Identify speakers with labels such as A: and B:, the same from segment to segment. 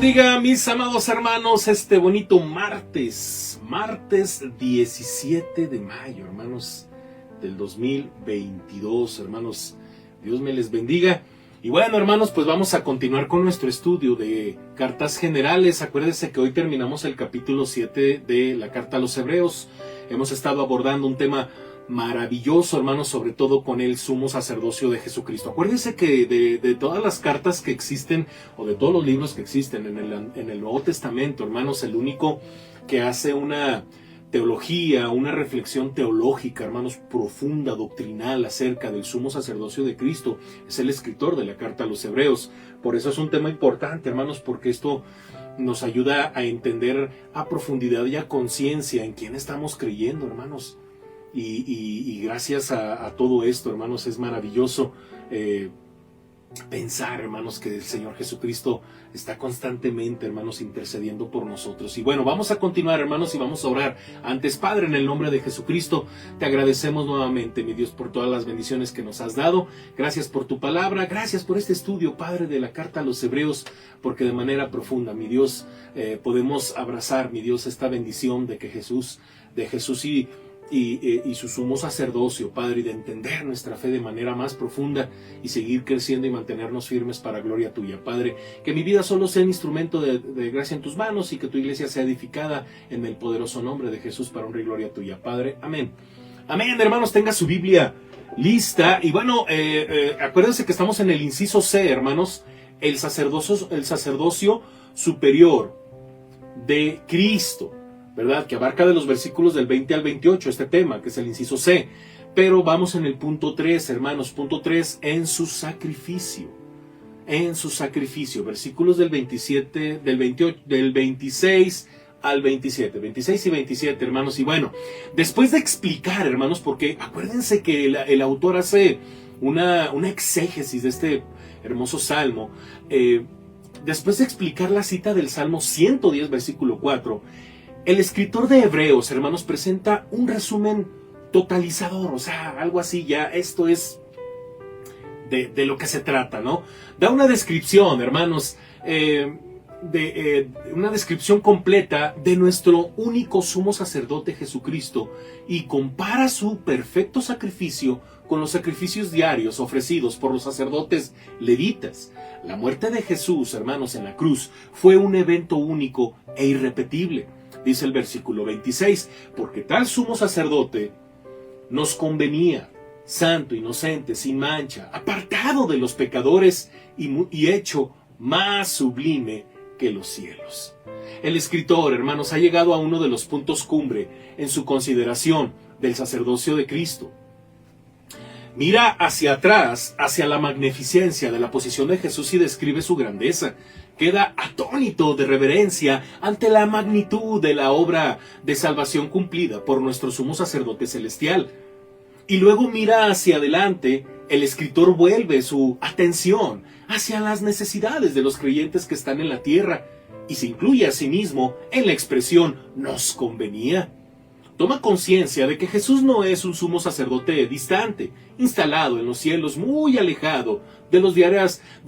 A: bendiga, mis amados hermanos, este bonito martes 17 de mayo, hermanos, del 2022, hermanos, Dios me les bendiga. Y bueno, hermanos, pues vamos a continuar con nuestro estudio de cartas generales. Acuérdense que hoy terminamos el capítulo 7 de la carta a los Hebreos. Hemos estado abordando un tema maravilloso, hermanos, sobre todo con el sumo sacerdocio de Jesucristo. Acuérdense que de todas las cartas que existen, o de todos los libros que existen en el Nuevo Testamento, hermanos, el único que hace una teología, una reflexión teológica, hermanos, profunda, doctrinal acerca del sumo sacerdocio de Cristo, es el escritor de la carta a los Hebreos. Por eso es un tema importante, hermanos, porque esto nos ayuda a entender a profundidad y a conciencia en quién estamos creyendo, hermanos. Y gracias a todo esto, hermanos, es maravilloso pensar, hermanos, que el Señor Jesucristo está constantemente, hermanos, intercediendo por nosotros. Y bueno, vamos a continuar, hermanos, y vamos a orar. Antes, Padre, en el nombre de Jesucristo, te agradecemos nuevamente, mi Dios, por todas las bendiciones que nos has dado. Gracias por tu palabra, gracias por este estudio, Padre, de la carta a los Hebreos, porque de manera profunda, mi Dios, podemos abrazar, mi Dios, esta bendición de que Jesús y su sumo sacerdocio, Padre, y de entender nuestra fe de manera más profunda y seguir creciendo y mantenernos firmes para gloria tuya, Padre. Que mi vida solo sea un instrumento de gracia en tus manos y que tu iglesia sea edificada en el poderoso nombre de Jesús para honra y gloria tuya, Padre. Amén. Amén, hermanos, tenga su Biblia lista. Y bueno, acuérdense que estamos en el inciso C, hermanos, el sacerdocio superior de Cristo, ¿verdad? Que abarca de los versículos del 20 al 28 este tema, que es el inciso C. Pero vamos en el punto 3, hermanos, punto 3, en su sacrificio. En su sacrificio, versículos del 27, del 26 al 27, 26 y 27, hermanos. Y bueno, después de explicar, hermanos, porque acuérdense que el autor hace una exégesis de este hermoso salmo, después de explicar la cita del Salmo 110, versículo 4, el escritor de Hebreos, hermanos, presenta un resumen totalizador, o sea, algo así, ya esto es de lo que se trata, ¿no? Da una descripción, hermanos, una descripción completa de nuestro único sumo sacerdote Jesucristo y compara su perfecto sacrificio con los sacrificios diarios ofrecidos por los sacerdotes levitas. La muerte de Jesús, hermanos, en la cruz fue un evento único e irrepetible. Dice el versículo 26, porque tal sumo sacerdote nos convenía, santo, inocente, sin mancha, apartado de los pecadores y hecho más sublime que los cielos. El escritor, hermanos, ha llegado a uno de los puntos cumbre en su consideración del sacerdocio de Cristo. Mira hacia atrás, hacia la magnificencia de la posición de Jesús y describe su grandeza. Queda atónito de reverencia ante la magnitud de la obra de salvación cumplida por nuestro sumo sacerdote celestial. Y luego mira hacia adelante, el escritor vuelve su atención hacia las necesidades de los creyentes que están en la tierra y se incluye a sí mismo en la expresión «nos convenía». Toma conciencia de que Jesús no es un sumo sacerdote distante, instalado en los cielos, muy alejado de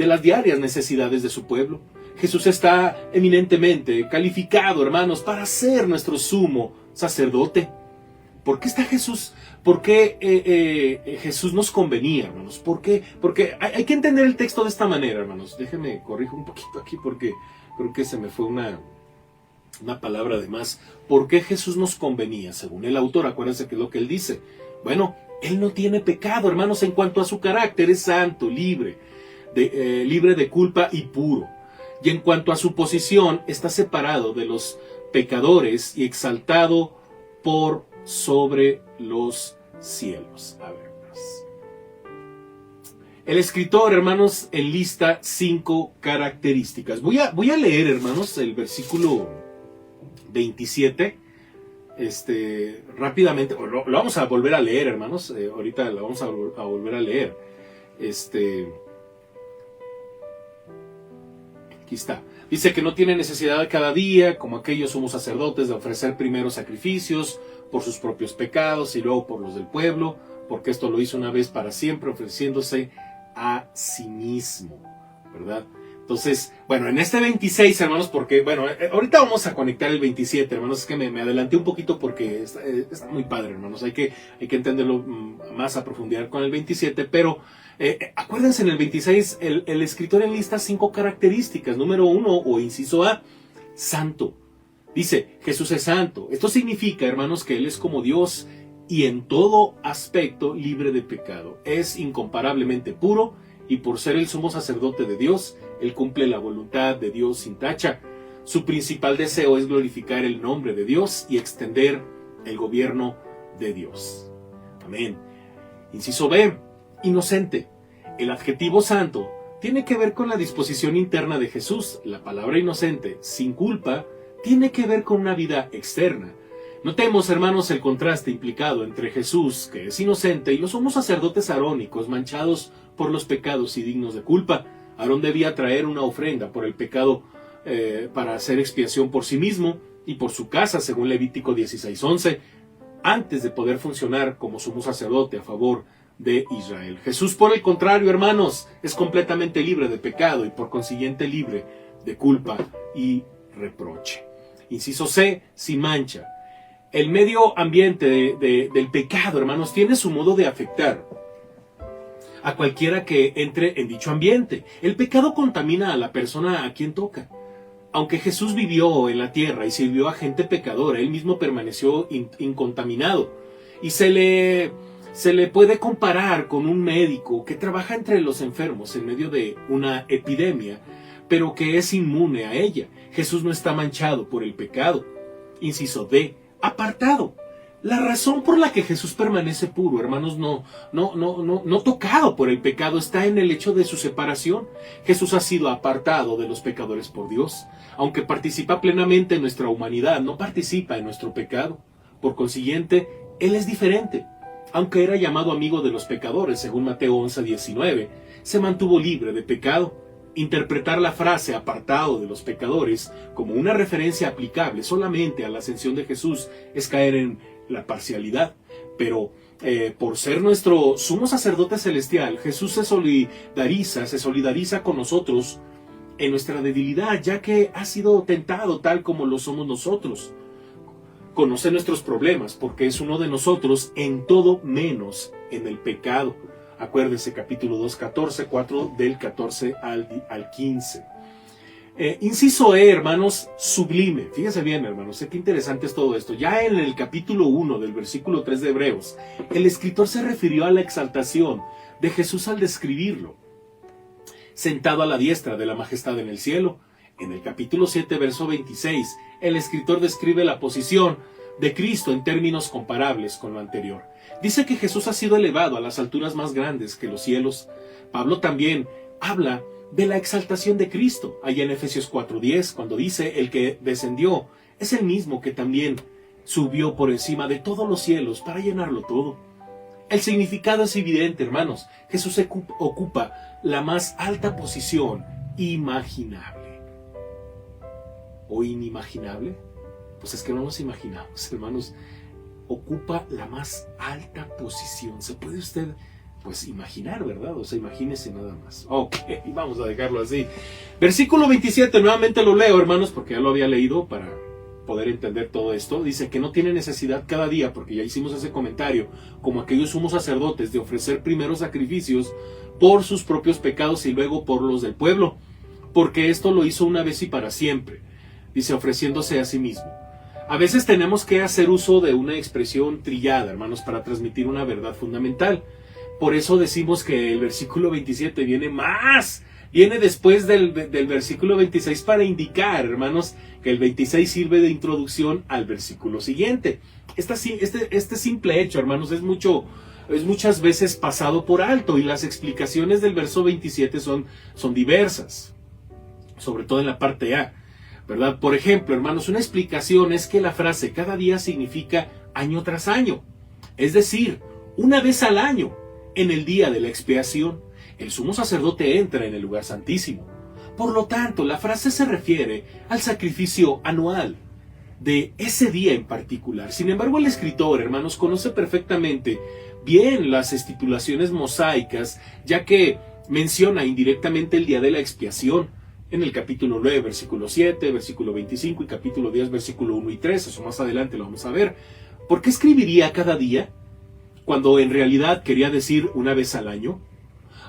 A: las diarias necesidades de su pueblo. Jesús está eminentemente calificado, hermanos, para ser nuestro sumo sacerdote. ¿Por qué está Jesús? ¿Por qué Jesús nos convenía, hermanos? ¿Por qué? Porque hay que entender el texto de esta manera, hermanos. Déjenme corrijo un poquito aquí porque creo que se me fue una palabra de más. ¿Por qué Jesús nos convenía? Según el autor, acuérdense que es lo que él dice. Bueno, él no tiene pecado, hermanos, en cuanto a su carácter, es santo, libre de culpa y puro. Y en cuanto a su posición, está separado de los pecadores y exaltado por sobre los cielos. A ver, el escritor, hermanos, enlista 5 características. Voy a leer, hermanos, el versículo 27, rápidamente. Lo vamos a volver a leer, hermanos. Ahorita lo vamos a volver a leer. Aquí está. Dice que no tiene necesidad de cada día, como aquellos sumos sacerdotes, de ofrecer primero sacrificios por sus propios pecados y luego por los del pueblo, porque esto lo hizo una vez para siempre, ofreciéndose a sí mismo, ¿verdad? Entonces, bueno, en este 26, hermanos, porque, bueno, ahorita vamos a conectar el 27, hermanos, es que me adelanté un poquito porque está muy padre, hermanos, hay que entenderlo más a profundidad con el 27, pero acuérdense, en el 26, el escritor enlista 5 características. Número 1, o inciso A, santo. Dice, Jesús es santo. Esto significa, hermanos, que Él es como Dios y en todo aspecto libre de pecado. Es incomparablemente puro y por ser el sumo sacerdote de Dios, Él cumple la voluntad de Dios sin tacha. Su principal deseo es glorificar el nombre de Dios y extender el gobierno de Dios. Amén. Inciso B, inocente. El adjetivo santo tiene que ver con la disposición interna de Jesús. La palabra inocente, sin culpa, tiene que ver con una vida externa. Notemos, hermanos, el contraste implicado entre Jesús, que es inocente, y los sumos sacerdotes arónicos, manchados por los pecados y dignos de culpa. Aarón debía traer una ofrenda por el pecado para hacer expiación por sí mismo y por su casa, según Levítico 16:11, antes de poder funcionar como sumo sacerdote a favor de Israel. Jesús, por el contrario, hermanos, es completamente libre de pecado y por consiguiente libre de culpa y reproche. Inciso C, sin mancha. El medio ambiente del pecado, hermanos, tiene su modo de afectar a cualquiera que entre en dicho ambiente. El pecado contamina a la persona a quien toca. Aunque Jesús vivió en la tierra y sirvió a gente pecadora, Él mismo permaneció incontaminado. Y se le puede comparar con un médico que trabaja entre los enfermos en medio de una epidemia, pero que es inmune a ella. Jesús no está manchado por el pecado. Inciso D, apartado. La razón por la que Jesús permanece puro, hermanos, no tocado por el pecado, está en el hecho de su separación. Jesús ha sido apartado de los pecadores por Dios. Aunque participa plenamente en nuestra humanidad, no participa en nuestro pecado. Por consiguiente, Él es diferente. Aunque era llamado amigo de los pecadores, según Mateo 11:19, se mantuvo libre de pecado. Interpretar la frase apartado de los pecadores como una referencia aplicable solamente a la ascensión de Jesús es caer en la parcialidad. Pero por ser nuestro sumo sacerdote celestial, Jesús se solidariza con nosotros en nuestra debilidad, ya que ha sido tentado tal como lo somos nosotros. Conoce nuestros problemas porque es uno de nosotros en todo menos en el pecado. Acuérdense, capítulo 2, 14, 4, del 14 al 15. Inciso E, hermanos, sublime. Fíjense bien, hermanos, qué interesante es todo esto. Ya en el capítulo 1 del versículo 3 de Hebreos, el escritor se refirió a la exaltación de Jesús al describirlo. Sentado a la diestra de la majestad en el cielo. En el capítulo 7, verso 26, el escritor describe la posición de Cristo en términos comparables con lo anterior. Dice que Jesús ha sido elevado a las alturas más grandes que los cielos. Pablo también habla de la exaltación de Cristo, allá en Efesios 4:10, cuando dice, el que descendió es el mismo que también subió por encima de todos los cielos para llenarlo todo. El significado es evidente, hermanos. Jesús ocupa la más alta posición imaginable. ¿O inimaginable? Pues es que no nos imaginamos, hermanos. Ocupa la más alta posición. ¿Se puede usted, pues, imaginar, verdad? O sea, imagínese nada más. Ok, vamos a dejarlo así. Versículo 27, nuevamente lo leo, hermanos, porque ya lo había leído para poder entender todo esto. Dice que no tiene necesidad cada día, porque ya hicimos ese comentario, como aquellos sumos sacerdotes, de ofrecer primero sacrificios por sus propios pecados y luego por los del pueblo, porque esto lo hizo una vez y para siempre. Dice, ofreciéndose a sí mismo. A veces tenemos que hacer uso de una expresión trillada, hermanos, para transmitir una verdad fundamental. Por eso decimos que el versículo 27 viene después del versículo 26 para indicar, hermanos, que el 26 sirve de introducción al versículo siguiente. Este simple hecho, hermanos, es muchas veces pasado por alto y las explicaciones del verso 27 son diversas, sobre todo en la parte A. ¿Verdad? Por ejemplo, hermanos, una explicación es que la frase cada día significa año tras año. Es decir, una vez al año, en el día de la expiación, el sumo sacerdote entra en el lugar santísimo. Por lo tanto, la frase se refiere al sacrificio anual de ese día en particular. Sin embargo, el escritor, hermanos, conoce perfectamente bien las estipulaciones mosaicas, ya que menciona indirectamente el día de la expiación. en el capítulo 9, versículo 7, versículo 25 y capítulo 10, versículo 1 y 3. Eso más adelante lo vamos a ver. ¿Por qué escribiría cada día cuando en realidad quería decir una vez al año?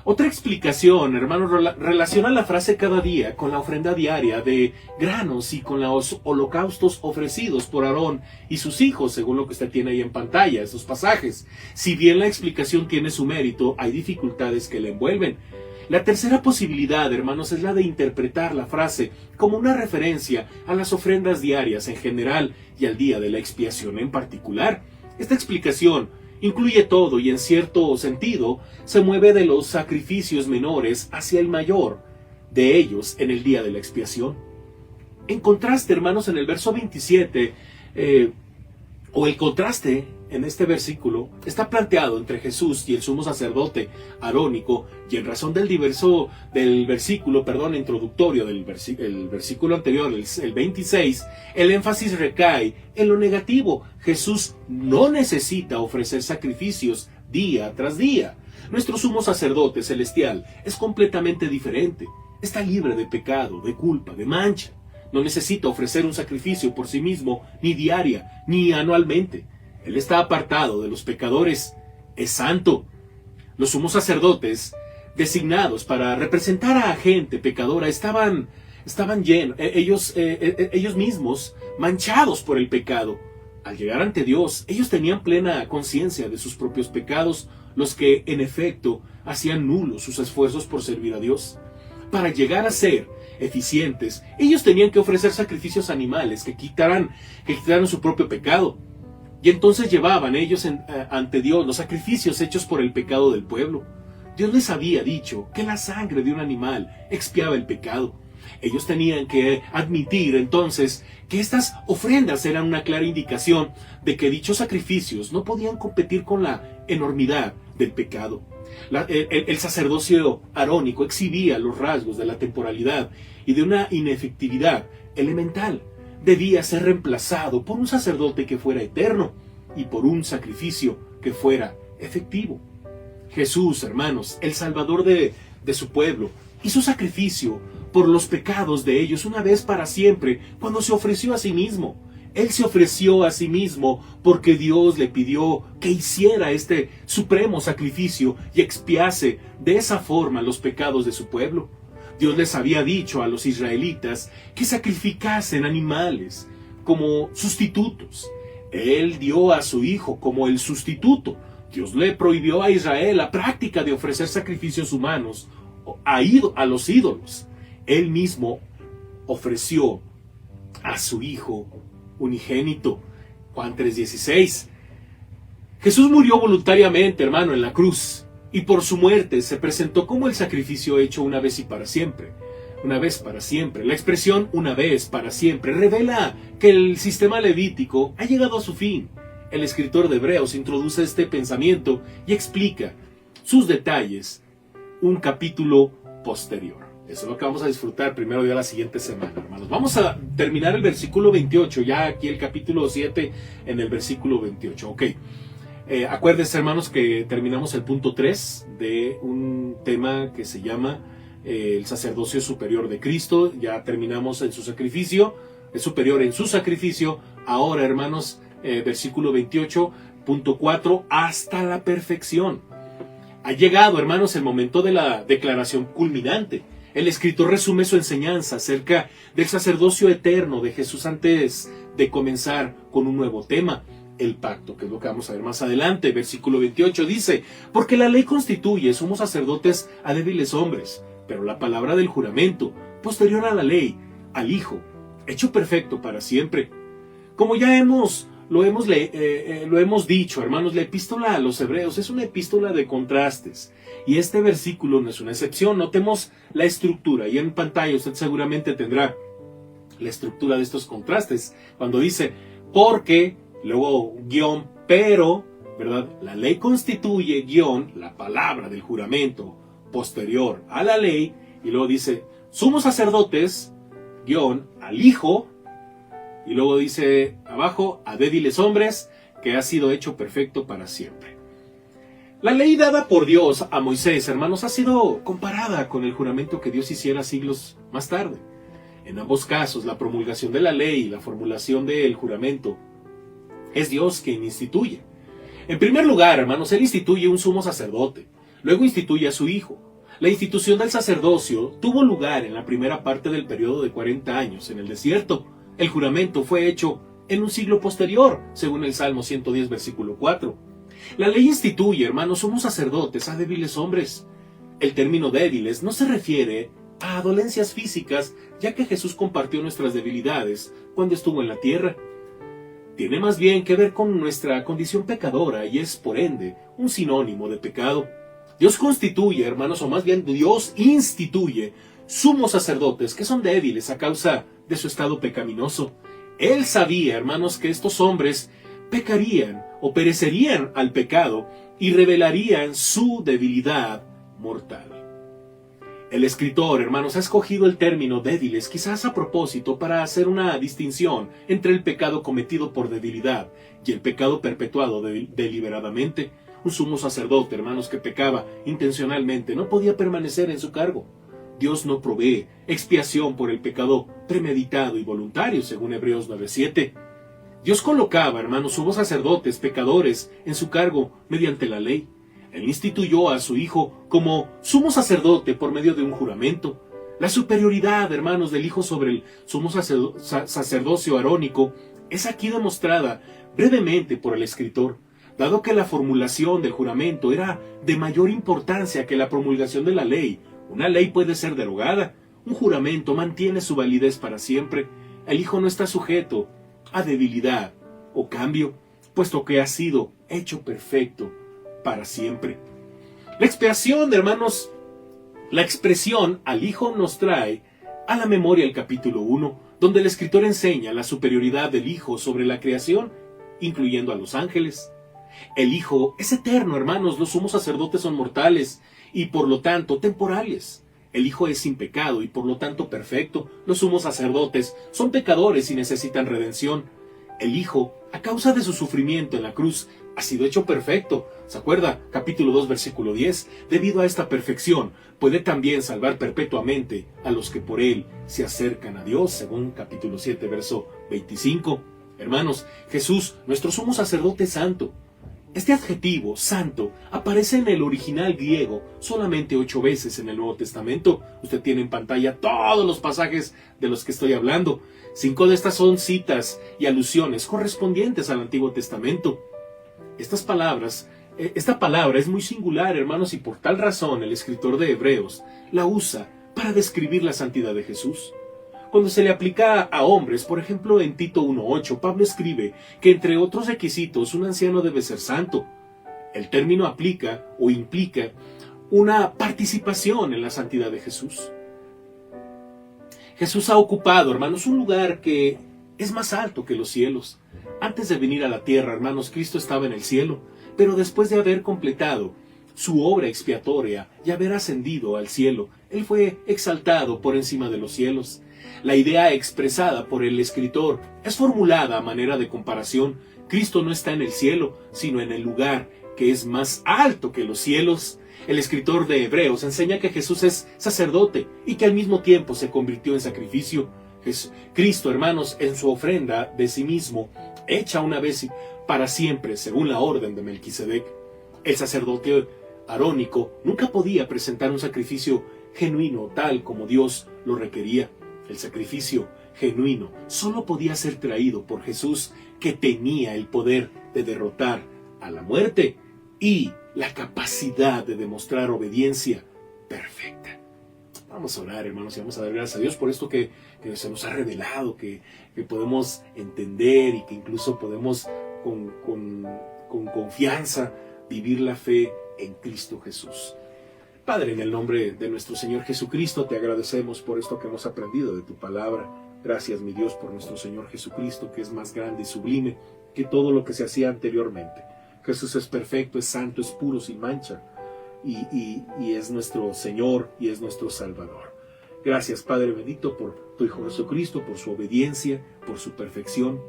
A: Otra explicación, hermanos, relaciona la frase cada día con la ofrenda diaria de granos y con los holocaustos ofrecidos por Aarón y sus hijos, según lo que usted tiene ahí en pantalla, esos pasajes. Si bien la explicación tiene su mérito, hay dificultades que la envuelven. La tercera posibilidad, hermanos, es la de interpretar la frase como una referencia a las ofrendas diarias en general y al día de la expiación en particular. Esta explicación incluye todo y en cierto sentido se mueve de los sacrificios menores hacia el mayor de ellos en el día de la expiación. En contraste, hermanos, en el verso 27, el contraste en este versículo está planteado entre Jesús y el sumo sacerdote arónico, y en razón del versículo introductorio del versículo anterior, el 26, el énfasis recae en lo negativo. Jesús no necesita ofrecer sacrificios día tras día. Nuestro sumo sacerdote celestial es completamente diferente. Está libre de pecado, de culpa, de mancha. No necesita ofrecer un sacrificio por sí mismo, ni diaria, ni anualmente. Él está apartado de los pecadores, es santo. Los sumos sacerdotes, designados para representar a gente pecadora, estaban llenos, ellos mismos, manchados por el pecado. Al llegar ante Dios, ellos tenían plena conciencia de sus propios pecados, los que, en efecto, hacían nulos sus esfuerzos por servir a Dios. Para llegar a ser eficientes, ellos tenían que ofrecer sacrificios animales que quitaran su propio pecado. Y entonces llevaban ellos ante Dios los sacrificios hechos por el pecado del pueblo. Dios les había dicho que la sangre de un animal expiaba el pecado. Ellos tenían que admitir entonces que estas ofrendas eran una clara indicación de que dichos sacrificios no podían competir con la enormidad del pecado. El sacerdocio arónico exhibía los rasgos de la temporalidad y de una inefectividad elemental. Debía ser reemplazado por un sacerdote que fuera eterno y por un sacrificio que fuera efectivo. Jesús, hermanos, el Salvador de su pueblo, hizo sacrificio por los pecados de ellos una vez para siempre cuando se ofreció a sí mismo. Él se ofreció a sí mismo porque Dios le pidió que hiciera este supremo sacrificio y expiase de esa forma los pecados de su pueblo. Dios les había dicho a los israelitas que sacrificasen animales como sustitutos. Él dio a su Hijo como el sustituto. Dios le prohibió a Israel la práctica de ofrecer sacrificios humanos a los ídolos. Él mismo ofreció a su Hijo unigénito. Juan 3:16. Jesús murió voluntariamente, hermano, en la cruz, y por su muerte se presentó como el sacrificio hecho una vez y para siempre. Una vez para siempre. La expresión una vez para siempre revela que el sistema levítico ha llegado a su fin. El escritor de Hebreos introduce este pensamiento y explica sus detalles un capítulo posterior. Eso es lo que vamos a disfrutar primero de la siguiente semana, hermanos. Vamos a terminar el versículo 28, ya aquí el capítulo 7 en el versículo 28. Ok. Acuérdense, hermanos, que terminamos el punto 3 de un tema que se llama el sacerdocio superior de Cristo. Ya terminamos en su sacrificio, es superior en su sacrificio. Ahora, hermanos, versículo 28.4, hasta la perfección. Ha llegado, hermanos, el momento de la declaración culminante. El escritor resume su enseñanza acerca del sacerdocio eterno de Jesús antes de comenzar con un nuevo tema, el pacto, que es lo que vamos a ver más adelante. Versículo 28 dice: porque la ley constituye somos sacerdotes a débiles hombres, pero la palabra del juramento, posterior a la ley, al Hijo, hecho perfecto para siempre. Como ya lo hemos dicho, hermanos, la epístola a los Hebreos es una epístola de contrastes, y este versículo no es una excepción. Notemos la estructura, y en pantalla usted seguramente tendrá la estructura de estos contrastes, cuando dice porque, luego guión, pero, ¿verdad? La ley constituye, guión, la palabra del juramento posterior a la ley, y luego dice somos sacerdotes, guión, al Hijo, y luego dice abajo, a débiles hombres, que ha sido hecho perfecto para siempre. La ley dada por Dios a Moisés, hermanos, ha sido comparada con el juramento que Dios hiciera siglos más tarde. En ambos casos, la promulgación de la ley y la formulación del juramento es Dios quien instituye. En primer lugar, hermanos, Él instituye un sumo sacerdote, luego instituye a su hijo. La institución del sacerdocio tuvo lugar en la primera parte del periodo de 40 años en el desierto. El juramento fue hecho en un siglo posterior, según el Salmo 110, versículo 4. La ley instituye, hermanos, sumos sacerdotes a débiles hombres. El término débiles no se refiere a dolencias físicas, ya que Jesús compartió nuestras debilidades cuando estuvo en la tierra. Tiene más bien que ver con nuestra condición pecadora y es, por ende, un sinónimo de pecado. Dios constituye, hermanos, o más bien Dios instituye sumos sacerdotes que son débiles a causa de su estado pecaminoso. Él sabía, hermanos, que estos hombres pecarían o perecerían al pecado y revelarían su debilidad mortal. El escritor, hermanos, ha escogido el término débiles quizás a propósito para hacer una distinción entre el pecado cometido por debilidad y el pecado perpetuado deliberadamente. Un sumo sacerdote, hermanos, que pecaba intencionalmente no podía permanecer en su cargo. Dios no provee expiación por el pecado premeditado y voluntario, según Hebreos 9:7. Dios colocaba, hermanos, sumos sacerdotes pecadores en su cargo mediante la ley. Él instituyó a su Hijo como sumo sacerdote por medio de un juramento. La superioridad, hermanos, del Hijo sobre el sumo sacerdocio arónico es aquí demostrada brevemente por el escritor, dado que la formulación del juramento era de mayor importancia que la promulgación de la ley. Una ley puede ser derogada, un juramento mantiene su validez para siempre. El Hijo no está sujeto a debilidad o cambio, puesto que ha sido hecho perfecto para siempre. La expiación, hermanos, la expresión al Hijo nos trae a la memoria el capítulo 1, donde el escritor enseña la superioridad del Hijo sobre la creación, incluyendo a los ángeles. El Hijo es eterno, hermanos, los sumos sacerdotes son mortales y por lo tanto temporales. El Hijo es sin pecado y por lo tanto perfecto. Los sumos sacerdotes son pecadores y necesitan redención. El Hijo, a causa de su sufrimiento en la cruz, ha sido hecho perfecto. ¿Se acuerda? Capítulo 2, versículo 10. Debido a esta perfección, puede también salvar perpetuamente a los que por Él se acercan a Dios, según capítulo 7, verso 25. Hermanos, Jesús, nuestro sumo sacerdote santo. Este adjetivo, santo, aparece en el original griego solamente 8 veces en el Nuevo Testamento. Usted tiene en pantalla todos los pasajes de los que estoy hablando. 5 de estas son citas y alusiones correspondientes al Antiguo Testamento. Esta palabra es muy singular, hermanos, y por tal razón el escritor de Hebreos la usa para describir la santidad de Jesús. Cuando se le aplica a hombres, por ejemplo en Tito 1:8, Pablo escribe que entre otros requisitos un anciano debe ser santo. El término aplica o implica una participación en la santidad de Jesús. Jesús ha ocupado, hermanos, un lugar que es más alto que los cielos. Antes de venir a la tierra, hermanos, Cristo estaba en el cielo, pero después de haber completado su obra expiatoria y haber ascendido al cielo, Él fue exaltado por encima de los cielos. La idea expresada por el escritor es formulada a manera de comparación. Cristo no está en el cielo, sino en el lugar que es más alto que los cielos. El escritor de Hebreos enseña que Jesús es sacerdote y que al mismo tiempo se convirtió en sacrificio. Cristo, hermanos, en su ofrenda de sí mismo, hecha una vez para siempre, según la orden de Melquisedec. El sacerdote arónico nunca podía presentar un sacrificio genuino tal como Dios lo requería. El sacrificio genuino solo podía ser traído por Jesús, que tenía el poder de derrotar a la muerte y la capacidad de demostrar obediencia perfecta. Vamos a orar, hermanos, y vamos a dar gracias a Dios por esto que se nos ha revelado, que podemos entender y que incluso podemos con confianza vivir la fe en Cristo Jesús. Padre, en el nombre de nuestro Señor Jesucristo, te agradecemos por esto que hemos aprendido de tu palabra. Gracias, mi Dios, por nuestro Señor Jesucristo, que es más grande y sublime que todo lo que se hacía anteriormente. Jesús es perfecto, es santo, es puro, sin mancha, y es nuestro Señor y es nuestro Salvador. Gracias, Padre bendito, por tu Hijo Jesucristo, por su obediencia, por su perfección.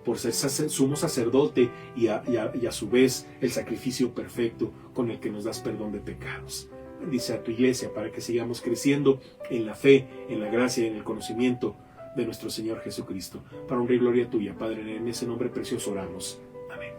A: por ser sumo sacerdote y a su vez el sacrificio perfecto con el que nos das perdón de pecados. Bendice a tu iglesia para que sigamos creciendo en la fe, en la gracia y en el conocimiento de nuestro Señor Jesucristo. Para honra y gloria tuya, Padre, en ese nombre precioso oramos. Amén.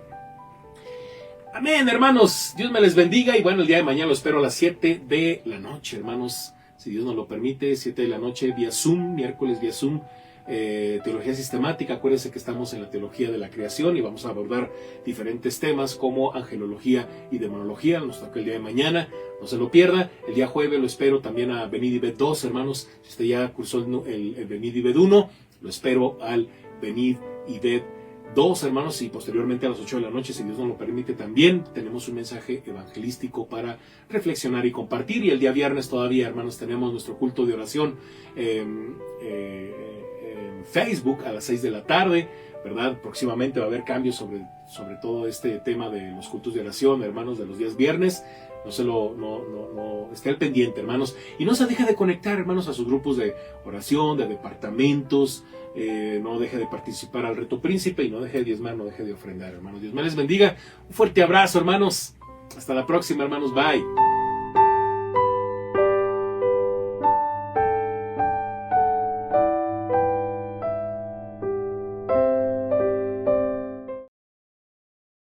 A: Amén, hermanos. Dios me les bendiga y bueno, el día de mañana lo espero a las 7 de la noche, hermanos. Si Dios nos lo permite, 7 de la noche vía Zoom, miércoles vía Zoom. Teología sistemática. Acuérdense que estamos en la teología de la creación y vamos a abordar diferentes temas como angelología y demonología. Nos toca el día de mañana, no se lo pierda. El día jueves lo espero también a Venid y Ved 2, hermanos. Si usted ya cursó el Venid y Ved 1, lo espero al Venid y Ved 2, hermanos, y posteriormente a las 8 de la noche, si Dios nos lo permite, también tenemos un mensaje evangelístico para reflexionar y compartir. Y el día viernes todavía, hermanos, tenemos nuestro culto de oración en Facebook a las 6 de la tarde, ¿verdad? Próximamente va a haber cambios sobre todo este tema de los cultos de oración, hermanos, de los días viernes. No esté al pendiente, hermanos, y no se deje de conectar, hermanos, a sus grupos de oración, de departamentos. No deje de participar al reto príncipe y no deje de diezmar, no deje de ofrendar, hermanos. Dios me les bendiga. Un fuerte abrazo, hermanos. Hasta la próxima, hermanos. Bye.